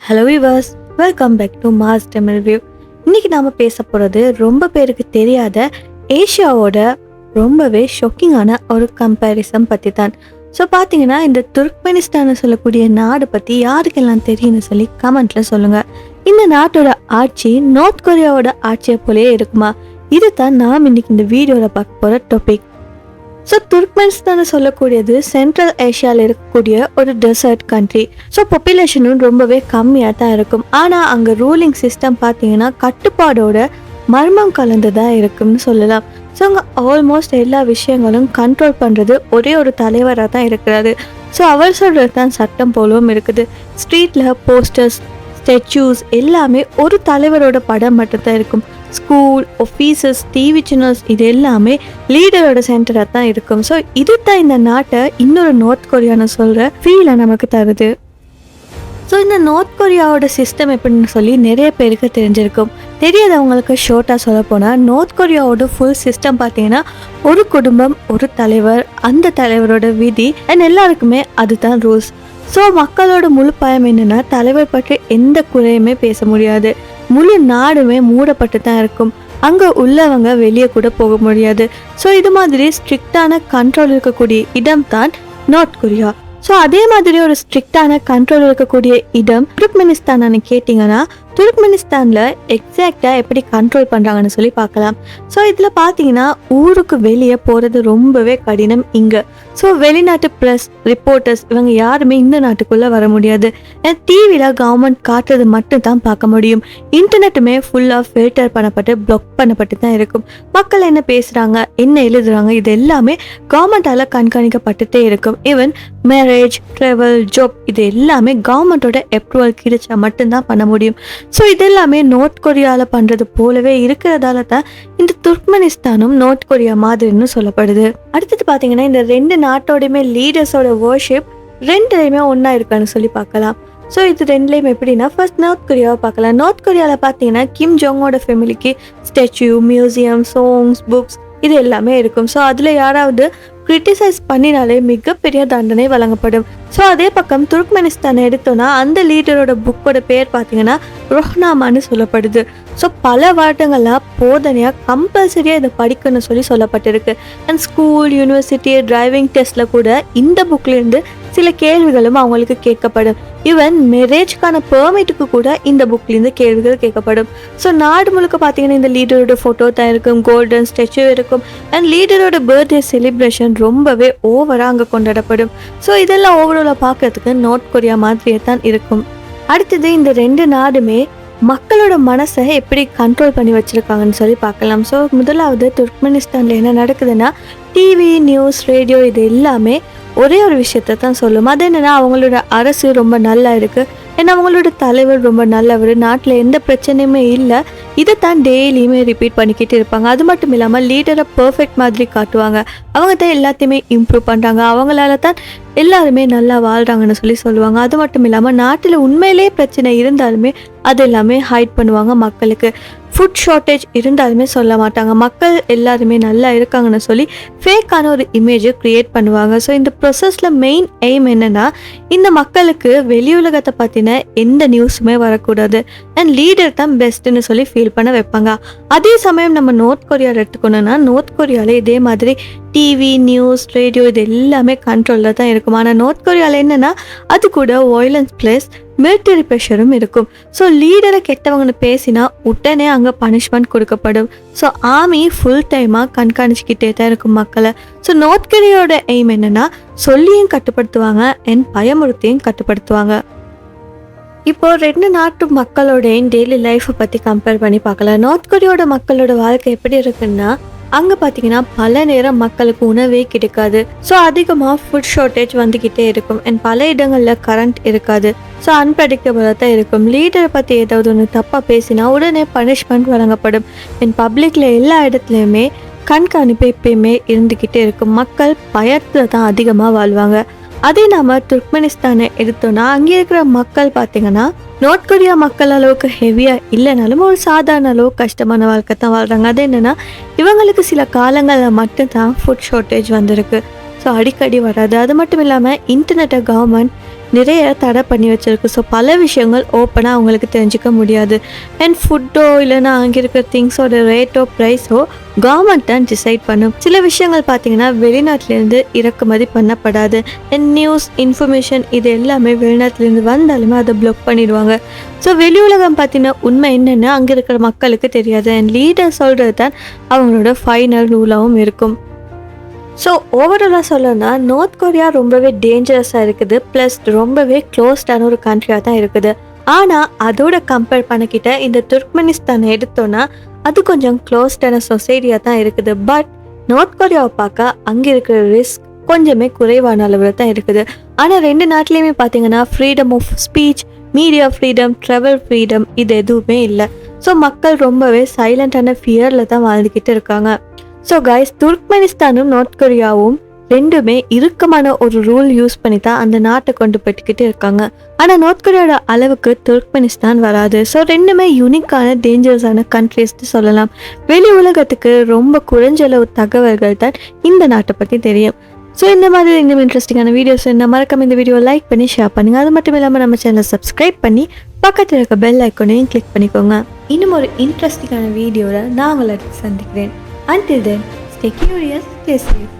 Hello viewers, welcome back to mass Tamil view. இன்னைக்கு நாம பேச போகிறது ரொம்ப பேருக்கு தெரியாத ஏஷியாவோட ரொம்பவே ஷாக்கிங்கான ஒரு கம்பேரிசன் பற்றி தான். ஸோ பார்த்தீங்கன்னா இந்த துர்க்மெனிஸ்தானை சொல்லக்கூடிய நாடு பற்றி யாருக்கெல்லாம் தெரியும்னு சொல்லி கமெண்ட்ல சொல்லுங்க. இந்த நாட்டோட ஆட்சி நார்த் கொரியாவோட ஆட்சியை போலயே இருக்குமா? இது தான் நாம் இன்னைக்கு இந்த வீடியோவில் பார்க்க போகிற டாபிக். ஸோ துர்க்மெனிஸ்தானை சொல்லக்கூடியது சென்ட்ரல் ஏஷியாவில் இருக்கக்கூடிய ஒரு டெசர்ட் கண்ட்ரி. ஸோ பாப்புலேஷனும் ரொம்பவே கம்மியாக தான் இருக்கும். ஆனால் அங்கே ரூலிங் சிஸ்டம் பார்த்தீங்கன்னா கட்டுப்பாடோட மர்மம் கலந்துதான் இருக்கும்னு சொல்லலாம். ஸோ அங்கே ஆல்மோஸ்ட் எல்லா விஷயங்களும் கண்ட்ரோல் பண்ணுறது ஒரே ஒரு தலைவராக தான் இருக்கிறாரு. ஸோ அவர் சொல்கிறது தான் சட்டம் போலவும் இருக்குது. ஸ்ட்ரீட்டில் போஸ்டர்ஸ், ஸ்டெச்சூஸ் எல்லாமே ஒரு தலைவரோட படம் மட்டும்தான் இருக்கும். ஸ்கூல், ஆஃபீஸஸ், டிவி சேனல்ஸ் இது எல்லாமே லீடரோட சென்டராக தான் இருக்கும். ஸோ இது தான் இந்த நாட்டை இன்னொரு நார்த் கொரியான்னு சொல்கிற ஃபீலை நமக்கு தருது. ஸோ இந்த நார்த் கொரியாவோட சிஸ்டம் எப்படின்னு சொல்லி நிறைய பேருக்கு தெரிஞ்சிருக்கும். தெரியாதவங்களுக்கு ஷார்ட்டாக சொல்ல போனால் நார்த் கொரியாவோட ஃபுல் சிஸ்டம் பார்த்தீங்கன்னா ஒரு குடும்பம், ஒரு தலைவர், அந்த தலைவரோட விதி அண்ட் எல்லாருக்குமே அதுதான் ரூல்ஸ். ஸோ மக்களோட முழு பயம் என்னென்னா தலைவர் பற்றி எந்த குறையுமே பேச முடியாது. முழு நாடுமே மூடப்பட்டு தான் இருக்கும். அங்கே உள்ளவங்க வெளியே கூட போக முடியாது. ஸோ இது மாதிரி ஸ்ட்ரிக்டான கண்ட்ரோல் இருக்கக்கூடிய இடம் தான் நார்த் கொரியா. ஸோ அதே மாதிரி ஒரு ஸ்ட்ரிக்டான கண்ட்ரோல் இருக்கக்கூடிய இடம் துர்க்மெனிஸ்தான் கேட்டிங்கன்னா துர்க்மெனிஸ்தானில் எக்ஸாக்டாக எப்படி கண்ட்ரோல் பண்ணுறாங்கன்னு சொல்லி பார்க்கலாம். ஸோ இதில் பார்த்தீங்கன்னா ஊருக்கு வெளியே போகிறது ரொம்பவே கடினம் இங்கே. ஸோ வெளிநாட்டு ப்ரெஸ், ரிப்போர்ட்டர்ஸ் இவங்க யாருமே இந்த நாட்டுக்குள்ளே வர முடியாது. டிவியில் கவர்மெண்ட் காட்டுறது மட்டும் தான் பார்க்க முடியும். இன்டர்நெட்டுமே ஃபுல்லாக ஃபில்டர் பண்ணப்பட்டு பிளாக் பண்ணப்பட்டு தான் இருக்கும். மக்கள் என்ன பேசுகிறாங்க, என்ன எழுதுகிறாங்க, இது எல்லாமே கவர்மெண்டால் கண்காணிக்கப்பட்டுட்டே இருக்கும். ஈவன் மேரேஜ், ட்ராவல், ஜாப் இது எல்லாமே கவர்மெண்ட்டோட அப்ரூவல் கிடைச்சா மட்டும்தான் பண்ண முடியும். ஸோ இதெல்லாமே நார்த் கொரியாவில் பண்ணுறது போலவே இருக்கிறதால தான் இந்த துர்க்மெனிஸ்தானும் நார்த் கொரியா மாதிரின்னு சொல்லப்படுது. அடுத்தது பார்த்தீங்கன்னா இந்த ரெண்டு நாட்டோடையுமே லீடர்ஸோட வர்ஷிப் ரெண்டுலையுமே ஒன்றா இருக்கான்னு சொல்லி பார்க்கலாம். ஸோ இது ரெண்டுலேயும் எப்படின்னா ஃபர்ஸ்ட் நார்த் கொரியாவை பார்க்கலாம். நார்த் கொரியாவில் பார்த்தீங்கன்னா கிம் ஜோங்கோட ஃபேமிலிக்கு ஸ்டாச்சு, மியூசியம், சாங்ஸ், புக்ஸ் இது எல்லாமே இருக்கும். ஸோ அதில் யாராவது கிரிட்டிசைஸ் பண்ணினாலே மிகப்பெரிய தண்டனை வழங்கப்படும். ஸோ அதே பக்கம் துர்க்மெனிஸ்தானை எடுத்தோன்னா அந்த லீடரோட புக்கோட பேர் பார்த்தீங்கன்னா ரோஹ்னாமான்னு சொல்லப்படுது. ஸோ பல வருடங்களாக போதனையாக கம்பல்சரியாக இதை படிக்கணும்னு சொல்லி சொல்லப்பட்டிருக்கு. அண்ட் ஸ்கூல், யூனிவர்சிட்டி, டிரைவிங் டெஸ்ட்டில் கூட இந்த புக்லேருந்து சில கேள்விகளும் அவங்களுக்கு கேட்கப்படும். ஈவன் மேரேஜ்க்கான பெர்மிட்டுக்கு கூட இந்த புக்லேருந்து கேள்விகள் கேட்கப்படும். ஸோ நாடு முழுக்க பார்த்தீங்கன்னா இந்த லீடரோட ஃபோட்டோ தான் இருக்கும், கோல்டன் ஸ்டெச்சு இருக்கும். அண்ட் லீடரோட பர்த்டே செலிப்ரேஷன் ரொம்பவே ஓவராக அங்கே கொண்டாடப்படும். ஸோ இதெல்லாம் ஓவராலாக பார்க்கறதுக்கு நார்த் கொரியா மாதிரியே தான் இருக்கும். அடுத்தது இந்த ரெண்டு நாடுமே மக்களோட மனசை எப்படி கண்ட்ரோல் பண்ணி வச்சுருக்காங்கன்னு சொல்லி பார்க்கலாம். ஸோ முதலாவது துர்க்மெனிஸ்தானில் என்ன நடக்குதுன்னா டிவி, நியூஸ், ரேடியோ இது எல்லாமே ஒரே ஒரு விஷயத்தை தான் சொல்லும். அது என்னென்னா அவங்களோட அரசு ரொம்ப நல்லா இருக்குது, ஏன்னா அவங்களோட தலைவர் ரொம்ப நல்லவர், நாட்டில் எந்த பிரச்சனையுமே இல்லை, இதை தான் டெய்லியுமே ரிப்பீட் பண்ணிக்கிட்டு இருப்பாங்க. அது மட்டும் இல்லாமல் லீடரை பர்ஃபெக்ட் மாதிரி காட்டுவாங்க. அவங்க தான் எல்லாத்தையுமே இம்ப்ரூவ் பண்ணுறாங்க, அவங்களால தான் எல்லாருமே நல்லா வாழ்கிறாங்கன்னு சொல்லி சொல்லுவாங்க. அது மட்டும் இல்லாமல் நாட்டில் உண்மையிலேயே பிரச்சனை இருந்தாலுமே அது எல்லாமே ஹைட் பண்ணுவாங்க. மக்களுக்கு ஃபுட் ஷார்ட்டேஜ் இருந்தாலுமே சொல்ல மாட்டாங்க, மக்கள் எல்லாருமே நல்லா இருக்காங்கன்னு சொல்லி ஃபேக்கான ஒரு இமேஜை க்ரியேட் பண்ணுவாங்க. ஸோ இந்த ப்ரொசஸில் மெயின் எய்ம் என்னென்னா இந்த மக்களுக்கு வெளி உலகத்தை பற்றின எந்த நியூஸுமே வரக்கூடாது அண்ட் லீடர் தான் பெஸ்ட்டுன்னு சொல்லி ஃபீல் பண்ண வைப்பாங்க. அதே சமயம் நம்ம நார்த் கொரியாவில் எடுத்துக்கணும்னா நார்த் கொரியாவில் இதே மாதிரி டிவி, நியூஸ், ரேடியோ இது எல்லாமே கண்ட்ரோலில் தான் இருக்கும். ஆனால் நார்த் கொரியாவில் என்னென்னா அது கூட வயலன்ஸ் ப்ளஸ் மிலிட்டரி ப்ரெஷரும் இருக்கும். ஸோ லீடரை கெட்டவங்கன்னு பேசினா உடனே அங்கே பனிஷ்மெண்ட் கொடுக்கப்படும். ஸோ ஆர்மி ஃபுல் டைமாக கண்காணிச்சிக்கிட்டே தான் இருக்கும் மக்களை. ஸோ நார்த் கொரியாவோட எய்ம் என்னென்னா சொல்லியும் கட்டுப்படுத்துவாங்க அண்ட் பயமுறுத்தியும் கட்டுப்படுத்துவாங்க. இப்போ ரெண்டு நாட்டு மக்களோட டெய்லி லைஃப்பை பற்றி கம்பேர் பண்ணி பார்க்கலாம். நார்த் கொரியாவோட மக்களோட வாழ்க்கை எப்படி இருக்குன்னா அங்கே பார்த்தீங்கன்னா பல நேரம் மக்களுக்கு உணவே கிடைக்காது. ஸோ அதிகமாக ஃபுட் ஷார்ட்டேஜ் வந்துக்கிட்டே இருக்கும் அண்ட் பல இடங்களில் கரண்ட் இருக்காது. ஸோ அன்பிரடிக்டபுளாக தான் இருக்கும். லீடரை பற்றி ஏதாவது ஒன்று தப்பாக பேசினா உடனே பனிஷ்மெண்ட் வழங்கப்படும். அண்ட் பப்ளிக்கில் எல்லா இடத்துலையுமே கண்காணிப்பு எப்பயுமே இருந்துக்கிட்டே இருக்கும். மக்கள் பயத்தில் தான் அதிகமாக வாழ்வாங்க. அதே நாம துர்க்மெனிஸ்தானை எடுத்தோம்னா அங்கே இருக்கிற மக்கள் பார்த்தீங்கன்னா நார்த் கொரியா மக்கள் அளவுக்கு ஹெவியாக இல்லைனாலும் ஒரு சாதாரண அளவு கஷ்டமான வாழ்க்கை தான் வாழ்கிறாங்க. அது என்னென்னா இவங்களுக்கு சில காலங்களில் மட்டும்தான் ஃபுட் ஷார்ட்டேஜ் வந்திருக்கு. ஸோ அடிக்கடி வராது. அது மட்டும் இல்லாமல் இன்டர்நெட்டை கவர்மெண்ட் நிறைய தடை பண்ணி வச்சிருக்கு. ஸோ பல விஷயங்கள் ஓப்பனாக அவங்களுக்கு தெரிஞ்சுக்க முடியாது. அண்ட் ஃபுட்டோ இல்லைன்னா அங்கே இருக்கிற திங்ஸோட ரேட்டோ ப்ரைஸோ கவர்மெண்ட் தான் டிசைட் பண்ணும். சில விஷயங்கள் பார்த்தீங்கன்னா வெளிநாட்டிலேருந்து இறக்குமதி பண்ணப்படாது. அண்ட் நியூஸ் இன்ஃபர்மேஷன் இது எல்லாமே வெளிநாட்டிலேருந்து வந்தாலுமே அதை பிளாக் பண்ணிடுவாங்க. ஸோ வெளி உலகம் பார்த்தீங்கன்னா உண்மை என்னென்னு அங்கே இருக்கிற மக்களுக்கு தெரியாது. அண்ட் லீடர் சொல்கிறது தான் அவங்களோட ஃபைனல் ரூலாகவும் இருக்கும். ஸோ ஓவராலாக சொல்லணும்னா நார்த் கொரியா ரொம்பவே டேஞ்சரஸாக இருக்குது, ப்ளஸ் ரொம்பவே க்ளோஸ்டான ஒரு கண்ட்ரியாக தான் இருக்குது. ஆனால் அதோட கம்பேர் பண்ணிக்கிட்ட இந்த துர்க்மெனிஸ்தானை எடுத்தோன்னா அது கொஞ்சம் க்ளோஸ்டான சொசைட்டியாக தான் இருக்குது. பட் நார்த் கொரியாவை பார்க்க அங்கே இருக்கிற ரிஸ்க் கொஞ்சமே குறைவான அளவில் தான் இருக்குது. ஆனால் ரெண்டு நாட்டிலையுமே பார்த்தீங்கன்னா freedom of speech, media freedom, travel freedom இது எதுவுமே இல்லை. ஸோ மக்கள் ரொம்பவே சைலண்டான ஃபியரில் தான் வாழ்ந்துக்கிட்டு இருக்காங்க. ஸோ கைஸ், துர்க்மெனிஸ்தானும் நார்த் கொரியாவும் ரெண்டுமே இறுக்கமான ஒரு ரூல் யூஸ் பண்ணி தான் அந்த நாட்டை கொண்டு போய்கிட்டு இருக்காங்க. ஆனால் நார்த் கொரியாவோட அளவுக்கு துர்க்மெனிஸ்தான் வராது. ஸோ ரெண்டுமே யூனிக்கான டேஞ்சரஸான கண்ட்ரிஸ்ன்னு சொல்லலாம். வெளி உலகத்துக்கு ரொம்ப குறைஞ்சளவு தகவல்கள் தான் இந்த நாட்டை பற்றி தெரியும். ஸோ இந்த மாதிரி இன்னும் இன்ட்ரெஸ்டிங்கான வீடியோஸ் என்ன மறக்காம இந்த வீடியோ லைக் பண்ணி ஷேர் பண்ணுங்கள். அது மட்டும் இல்லாமல் நம்ம சேனலை சப்ஸ்கிரைப் பண்ணி பக்கத்தில் இருக்க பெல் ஐக்கனையும் கிளிக் பண்ணிக்கோங்க. இன்னும் ஒரு இன்ட்ரெஸ்டிங்கான வீடியோவில் நான் உங்களை சந்திக்கிறேன். Until then, stay curious, stay safe.